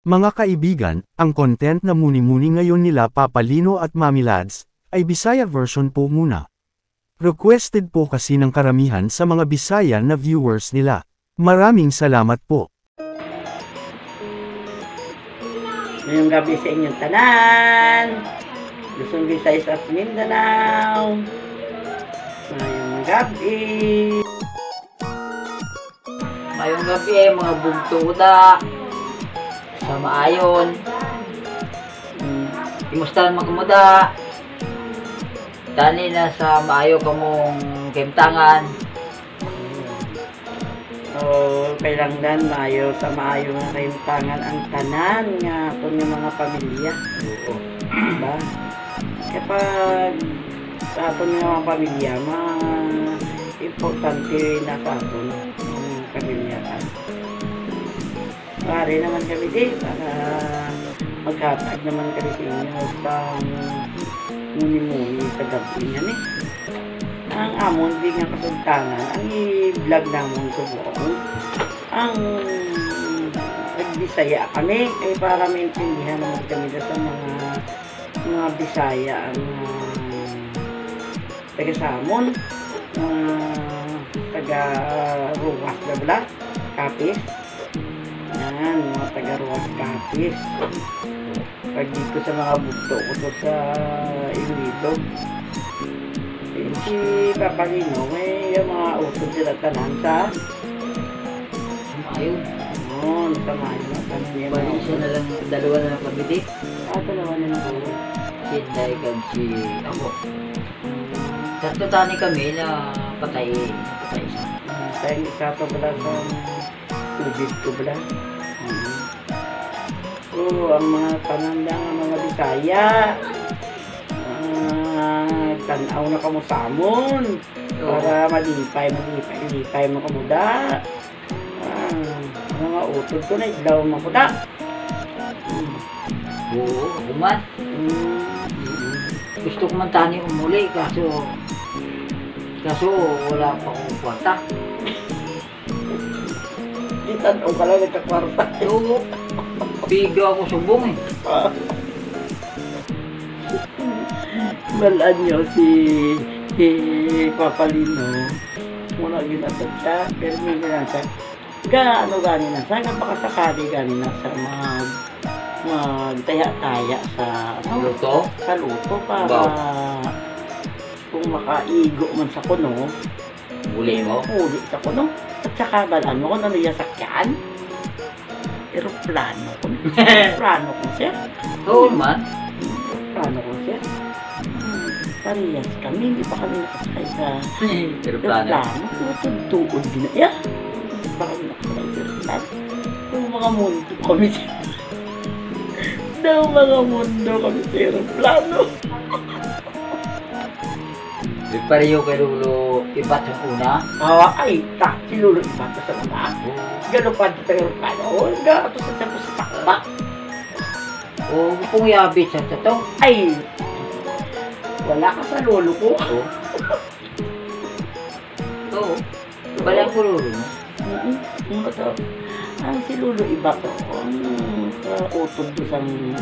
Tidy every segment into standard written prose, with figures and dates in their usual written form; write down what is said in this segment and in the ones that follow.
Mga kaibigan, ang content na muni-muni ngayon nila Papa Lino at Mami Lads, ay Bisaya version po muna. Requested po kasi ng karamihan sa mga Bisaya na viewers nila. Maraming salamat po. Ngayong gabi sa inyong tanan, Luzon, Visayas at Mindanao. Ngayong gabi. Ngayong gabi mga bugtuda sa maayon. Imustahan magkamuda. Tani na sa maayo kamong kemtangan. Kailangan maayo sa maayo nga kayong ang tanan nga ito ng mga pamilya. Oo. Diba? Kapag sa aton ng mga pamilya, importante na sa aton ng pamilya. Pare naman kami din para magkatag naman kami sa inyo sa muni-muni sa gabi yan eh. Ang amon di nga kasultanan, ang i-vlog namon sa buong, ang nagbisaya kami ay para maintindihan naman kami sa mga Bisaya ang taga-samon, taga-ruwas na bala, kapis. Yan, mga taga-ruwas kapis. Pag dito sa mga bugto ko sa Iloilo, si Papa Lino, may mga utod sila tanan sa Maayo. Oo, sa maayo na tanan niya. Isa na lang, dalawa na lang pamiti. Dalawa na lang po. Si Inday kag si ako. Tatlo tani kami na patay siya. Tayo isa to bala sa tubig ko bala. So, ang mga tanan lang, ang mga Bisaya, tanaw na kamo samon para malipay mo kamuda. Mga utod ko na idlaw makuda. Oo, kuman. Gusto ko man tani umuli kaso wala pa akong kwarta. Di tanaw ka lang nagkakwarta. Oo. Biga ako sumbong eh. Malaan nyo si Papa Lino. Muna ginasad siya, pero may ginasad. Gani na sa, napakasakali gani na sa magtaya-taya sa Luto? Sa luto para kung makaigo man sa kuno. Uli mo? Uli sa kuno. At saka balaan mo kung ano yung sakyan. Aeroplano ko. Aeroplano ko siya. Oo man. Aeroplano ko siya. Parehas kami, hindi pa kami nakasakay sa Aeroplano. Tuod din na. Yeah. Hindi pa kami nakasakay sa aeroplano. Yung mga mundo kami siya. Daw mga mundo kami sa aeroplano. Pareho kay Lulo ibat yung una. Ay, si Lulo ibat sa una. Gano'n pa dito sa aeroplano. Gato sa tapos sa takba. O, kung yabit sa to. Ay, wala ka sa lolo ko. Oo. Balang ko Lulo mo. Ang si Lulo iba ko. Ang utod doon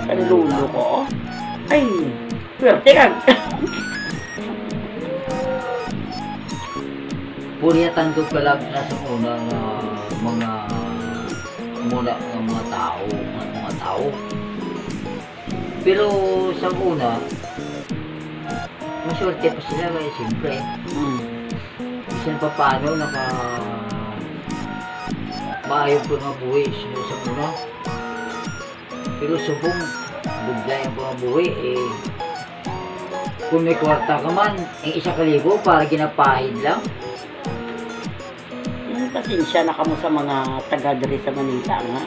sa lolo ko. Ay, swerte ka. Puriatan ko lang na sa una nga mga tao. Pero sa una, maswerte pa sila kaya siyempre. Kasi pa paano maayog ko nga buhay sila sa una. Pero subong, buglay ang mga buhay eh. Kung may kwarta ka man, ang 1,000 para ginapahid lang. Pasensya na kamo sa mga taga-diri sa Manila nga.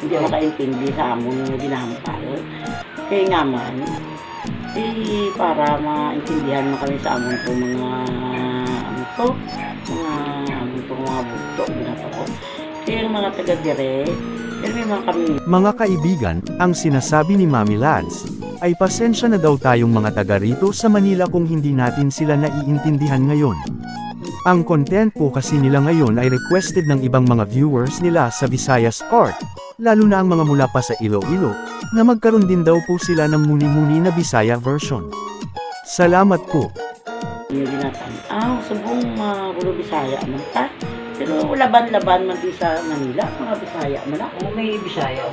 Hindi makaintindi sa amon nga ginahampal. Kaya nga man, para maintindihan mo kami sa amon po mga mga bugto na po. Kaya yung mga taga-diri, pero may mga kami. Mga kaibigan, ang sinasabi ni Mami Lads, ay pasensya na daw tayong mga taga rito sa Manila kung hindi natin sila naiintindihan ngayon. Ang content po kasi nila ngayon ay requested ng ibang mga viewers nila sa Visayas Court. lalo na ang mga mula pa sa Iloilo, na magkaroon din daw po sila ng muni-muni na Bisaya version. Salamat po. Yung ginatan. Subong kulo Bisaya man ta. Pero laban-laban man di sa Manila, mga Bisaya man na. O may Bisaya,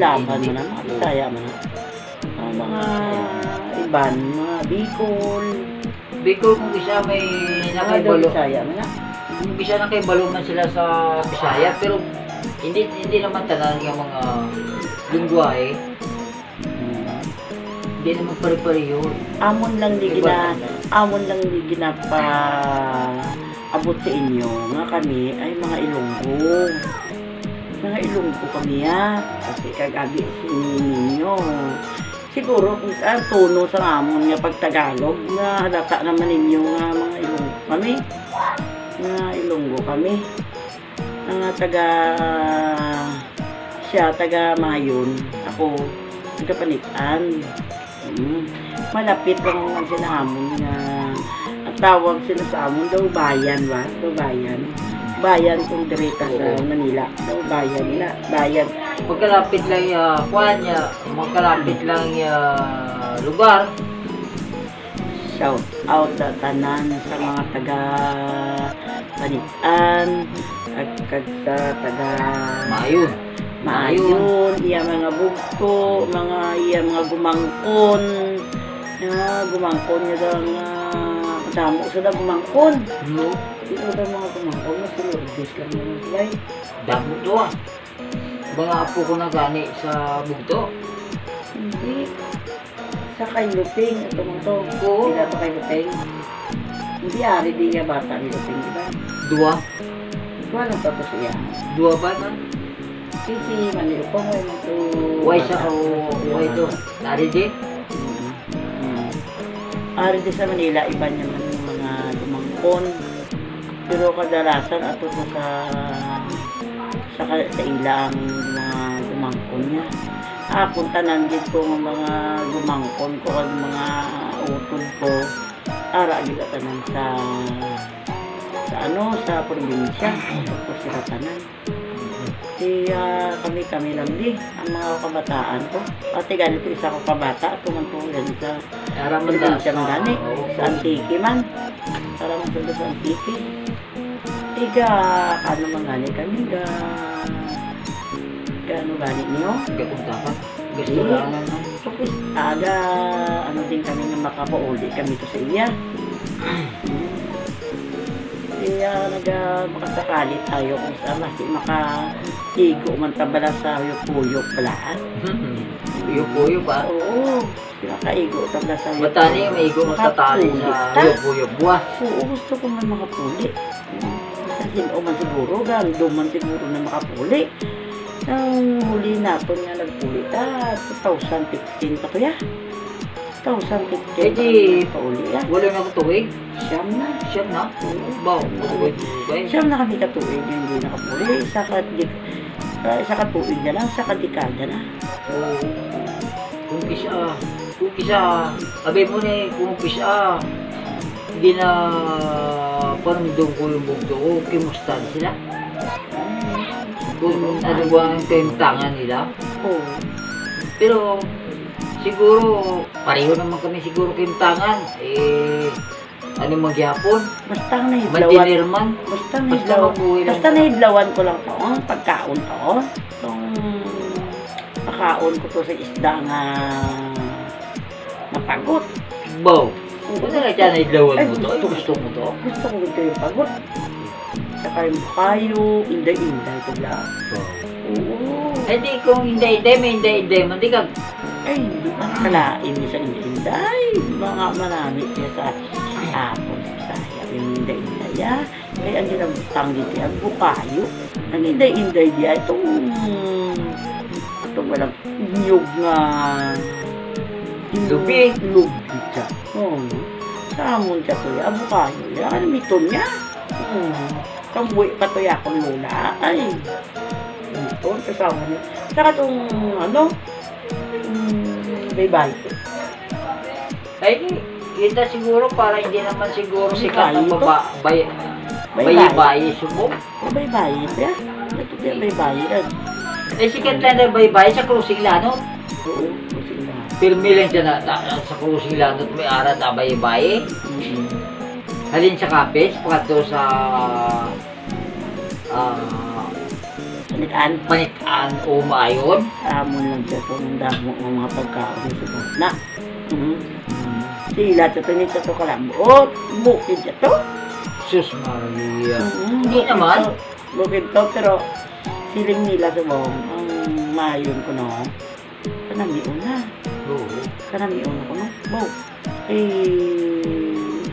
Laban man na, mga Bisaya man na. Ang mga iban, mga Bicol, Bicol kung isa may mga daw nakaibalo. Bisaya man na. Kung isa nakaibalo man sila sa Bisaya, pero hindi naman tanan yung mga lingwahe. Hindi naman pare-pareho. Amon lang di ginapa abot sa inyo nga kami ay mga Ilonggo. Mga Ilonggo kami kasi kagabi ninyo. Siguro kung saan tono sa amon nga pagtagalog nga halata naman ninyo nga mga Ilonggo kami. Mga Ilonggo kami. Taga Mayon. Ako taga Panitan. Malapit lang naman sila amon nga ang tawag sila sa amon daw bayan ba? Daw bayan. Bayan kung direta sa Manila. Daw bayan nila. Bayan. Magkalapit lang lugar. Shout out sa tanan sa mga taga Panitan at sa taga Mayon, iya mga bugto, iya mga gumangkon. Gumangkon nga daw nga damo sa gumangkon. No. Ito daw mga gumangkon na silordis lang naman sila. Damo to Mga apo ko na gani sa bugto. Hindi. Sa Kailuping, ito mo to. Oo. Sila to Kailuping. Hindi ari di nga bata ni Luping, di ba? Dua Walang tapos iya. ba man? Si Manilo po mo yung to. Why sa why to? Nari di? Ari di sa Manila, iba naman yung mga gumangkon. Pero kadalasan ato po sa ila ang mga gumangkon niya. Tanan din ko ng mga gumangkon ko at mga utod ko. Ara gila tanan sa probinsya. Tapos sila tanan. Kami lang di ang mga kabataan ko. Pati ganito isa ko kabata at tumantulad sa probinsya man gani. Sa Antique man. Para man sa Antique. Ano man gani kami ano gani niyo? Gapunta ka? Gusto ka naman? Tapos din kami na makapauli kami to sa iya. Kaya makasakali tayo kung saan kasi makatigo man tabala sa yuyok balaan. Yuyok ba? Oo. Makaigo tabala sa yuyok. Matali yung maigo matatali sa yuyok buwas. Oo, gusto ko man makapuli. Kasi man siguro, gando man siguro na makapuli. Ang huli natin nga nagpuli 2015 pa to ya. 2015 pauli ya. Wala na ko tuwig? Siyam na. Baw, Siyam na kami katuwig yung hindi nakapuli. Isa katuwig na lang, sa kadikada na. Kung kisa, abay mo na kung kisa, hindi na parang doon ko yung bugto ko, kimustan sila. Kung ano ba ang tentangan nila. Oo. Pero siguro, pareho naman kami siguro kintangan. Ano magyapon? Basta nahidlawan. Mantinerman. Basta nahidlawan ko lang to. Pagkaon to. Itong pakaon ko to sa isda nga napagot. Baw. Kung na siya nahidlawan mo to, gusto mo to? Gusto ko ito yung pagot. Saka yung bukayo, inday-inday ko lang. Oo. Eh di kung inday-inday, may inday-inday man, di ka. Hindi makakalain niya sa inday. Mga marami siya sa hapon sa saya. Yung inday-inday ya. Kaya ang ginabutang dito ang bukayo. Ang inday-inday diya, itong walang niyog nga lubi siya. Oo. Sa amon siya to ya, bukayo ya. Ano miton niya? Kambuhi pa to ya akong lula. Ay, ito, kasama niya. Saka itong, baybay. Ay, kita siguro para hindi naman siguro sikat ang Baybay. bayi-bayi subok. Baybay ito ya. Ito ya, baybay yan. Eh, sikat lang na baybay sa cruising lanot. Oo, kasi na. Pirmi lang siya sa cruising lanot may arat na baybay. Halin sa kapis, pagkato sa Salitaan. panitaan o maayon. Amon lang siya kung damo ng mga pagkaon sa na. Sila ito nito to kalambot. Bukid siya to. Sus Maria. Hindi naman. Bukid to, pero siling nila sa buong ang mayon ko no. Kanamion na. Oo. Kanamion ko no. Bo.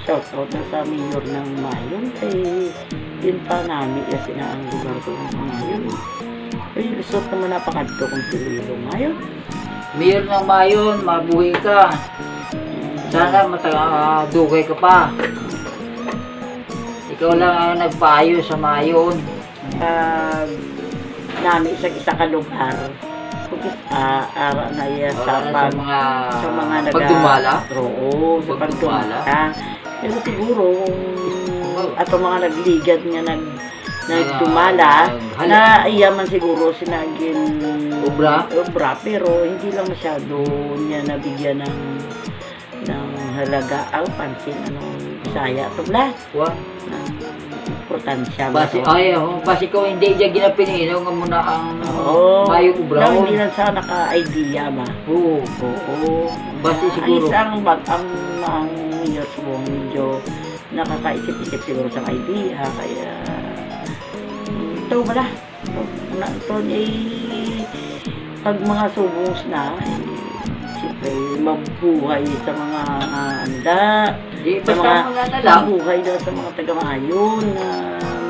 Shout out na sa mayor ng mayon. Din pa namin kasi na ang lugar ko ng mayon. Lusot naman napakadto kung sililo mayon. Mayor ng mayon, mabuhay ka. Sana matadugay ka pa. Ikaw lang ang nagpayo sa mayon. Namin isa ka lugar. Ara na iya sa mga pagdumala? Oo, sa pagdumala. Pero siguro, ato mga nagligad nga nagdumala, na iya man siguro sinagin Obra, pero hindi lang masyado niya nabigyan ng halaga ang pansin Bisaya to bla wa. Importansya Basi ko hindi dyan ginapinino nga muna ang mayong obra. No, hindi lang sa naka-idea ba? Oo. Basi siguro. Ang mayor siguro medyo nakakaisip-isip siguro sa idea. Kaya ito bala. Ito pag mga subos na, siyempre mabuhay sa mga anda. Di, Sa basta mga lang. mabuhay daw sa mga taga-mayon na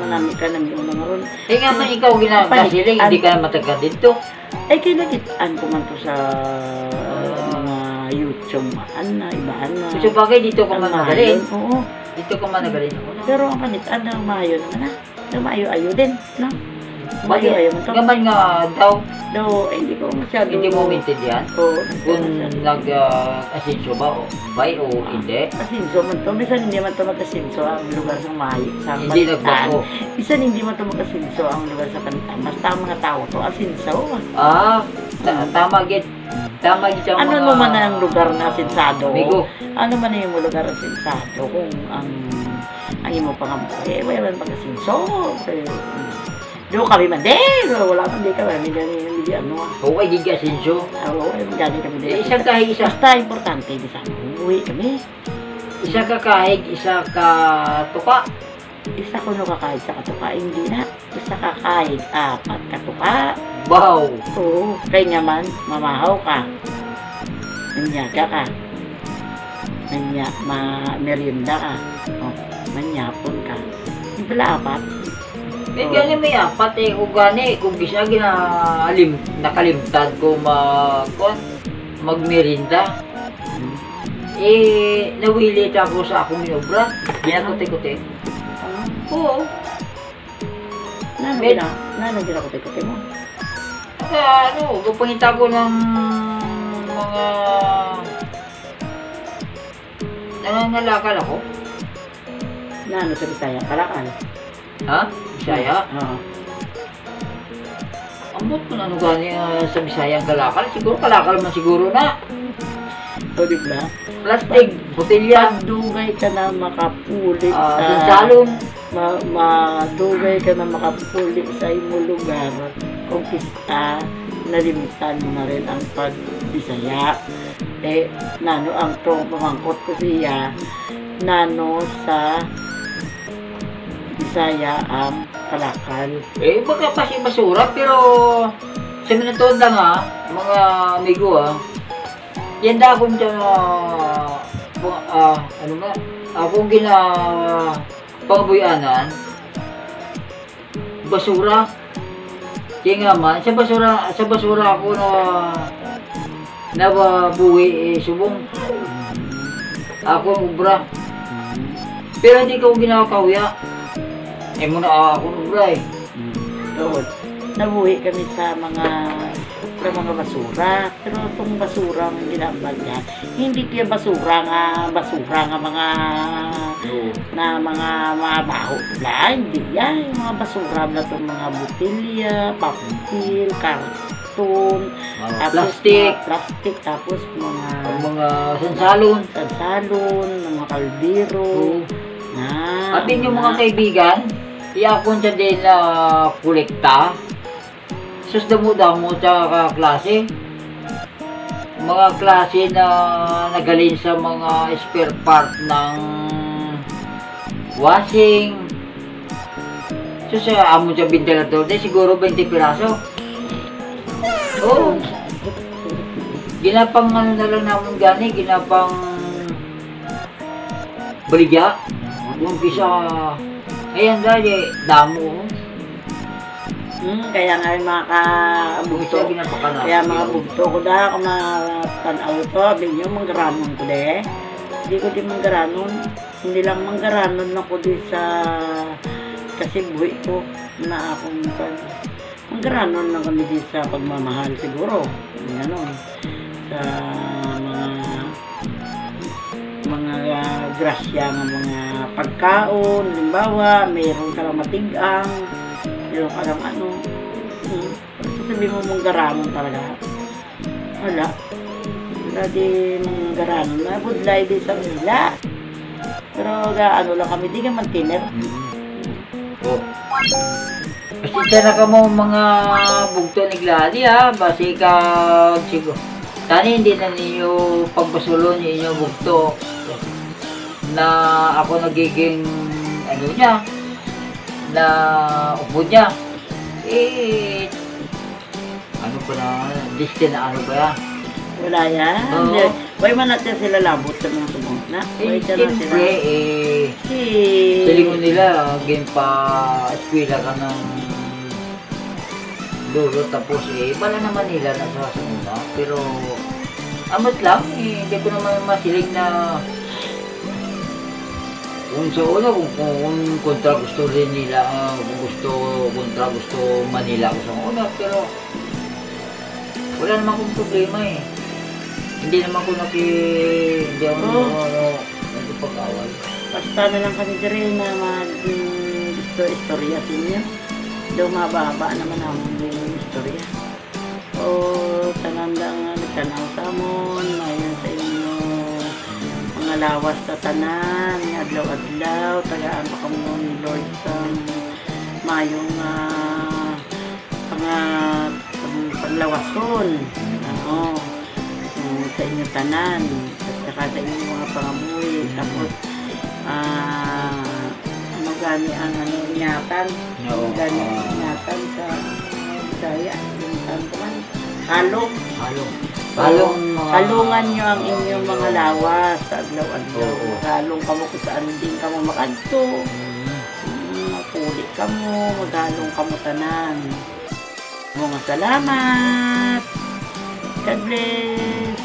manami ka na may unang aron. Eh nga man ikaw ginagasiling, hindi ka na matagal dito. Kinagitaan ko man to sa mga YouTube na ibaan na. So bagay dito ka man magaling. Oo. Dito ka man nagaling ako. Pero ang kanitaan ng mayo naman na mayo-ayo din, no? Bakit? Mayo-ayo man to. Gaman nga daw, No, hindi ko masyado. hindi mo maintindihan. Oo. Kung nag-asensyo ba o bay o hindi. Asinso man to. Bisan hindi man to mag-asinso ang lugar sa mayo. Sa Hindi kanitaan. nagbago. Bisan hindi man to mag-asinso ang lugar sa kanitaan. Basta ang mga tao to, asinso. Tama git. Tama git ang Ano mga... naman ang lugar na sinsado? Amigo. Ano man yung lugar na sinsado kung ang imo pangabuhi, wala man pag-asinso. Doon kami man din. Wala man din kami. Hindi ano. Oo, ay gigasensyo. Oo, gani kami din. Isang kahig, isa. Basta importante, di sana. Uwi kami. Isa ka kahig, isa ka tuka. Isa ko no kakaig sa katuka. Hindi na. Isa kakaig, 4 katuka. Wow. Oo. Kaya nga man, mamahaw ka. Nanyaga ka. Merienda ka. O, manyapon ka. Hindi pala 4. Eh, gani may apat eh. Kung gani, kung gisa nakalimtad ko magmerinda. Eh, nawilit ako sa akong minobra. Ginakote-kote. Oo. Nano ginakote-kote mo? Kapangita ko ng mga nangangalakal ako. Nano sa Bisaya, kalakal. Ha? Bisaya? Oo. Ambot ko na gani sa Bisaya ang kalakal. Siguro kalakal man siguro na. O, di ba? Plastic, botelya. Madugay ka na makapulit sa... Salon. Madugay ka na makapulit sa imo lugar. Kung kista, nalimtan mo na rin ang pagbisaya. Nano ang to, pamangkot ko siya, nano sa Bisaya ang kalakal. Baka pa siya basura, pero sa minatod lang mga amigo yan na akong dyan, akong pangbuyanan, basura. Kaya nga man, sa basura ako nababuhi subong. Ako ubra. Pero hindi ko ginakawya. Muna ako ubra So, nabuhi kami sa mga para mga basura. Pero itong basura ang ginambal niya, hindi kaya basura nga mga mga mabaho na, hindi yan. Yung mga basura na itong mga butilya, papel, karton, plastic, plastic, tapos mga sansalon, mga kaldero. At din yung mga kaibigan, iapon siya din na kolekta. Sus damo-damo sa klase. Mga klase na nagaling sa mga spare part ng washing. Sus amon siya ventilador din, siguro 20 piraso. Oh. Ginapang ano na lang namin gani, ginapang baligya. Yung pisa, ayan dahil, damo. Kaya nga yung mga kabugto, kaya mga bugto ko da, kung matanaw ito, abin nyo, manggaranon ko de. Hindi ko di manggaranon, hindi lang manggaranon ako di sa, kasi buhay ko na akong manggaranon lang kami di sa pagmamahal siguro. Ganon, sa mga grasya ng mga pagkaon, limbawa, mayroon ka lang matigang, mayroon ka lang ano, sabi mo mong garanon talaga. Wala di mong garanon, nabudlay di sa nila. Pero ano lang kami, di ka man-tiner. Oh. Pasensya na ka mo mga bugto ni Gladys ha, basi ka siguro. Tani hindi na ninyo pagpasulo niyo inyo bugto na ako nagiging ano niya na upo niya ano pa na distin na ano ba yan? Wala yan. Oo. Why man natin sila labot sa mga tubong na? Why ka na sila? Siyempre silingon nila game pa eskwela ka ng lolo tapos bala naman nila na sa segunda pero amat lang hindi ko naman masiling na kung sa una kung kontra gusto rin nila kung kontra gusto Manila ko sa una pero wala naman akong problema hindi naman ko hindi ako nagpag-awal basta na lang kami rin na gusto istorya sa inyo daw mababa naman naman yung istorya o tanandang nagtanaw sa amon mayan sa inyo mga lawas sa tanan adlaw-adlaw tagaan pa kamo ni Lord sa mayong panglawason sa inyo tanan at saka sa inyo mga pangamuhi tapos ano gani ang ingatan gani ang ingatan sa Bisaya yung tantuan halungan nyo ang inyong mga lawas sa adlaw-adlaw maghalong kamo kung saan din kamo makadto mapulit kamo maghalong kamo tanan mga salamat God bless.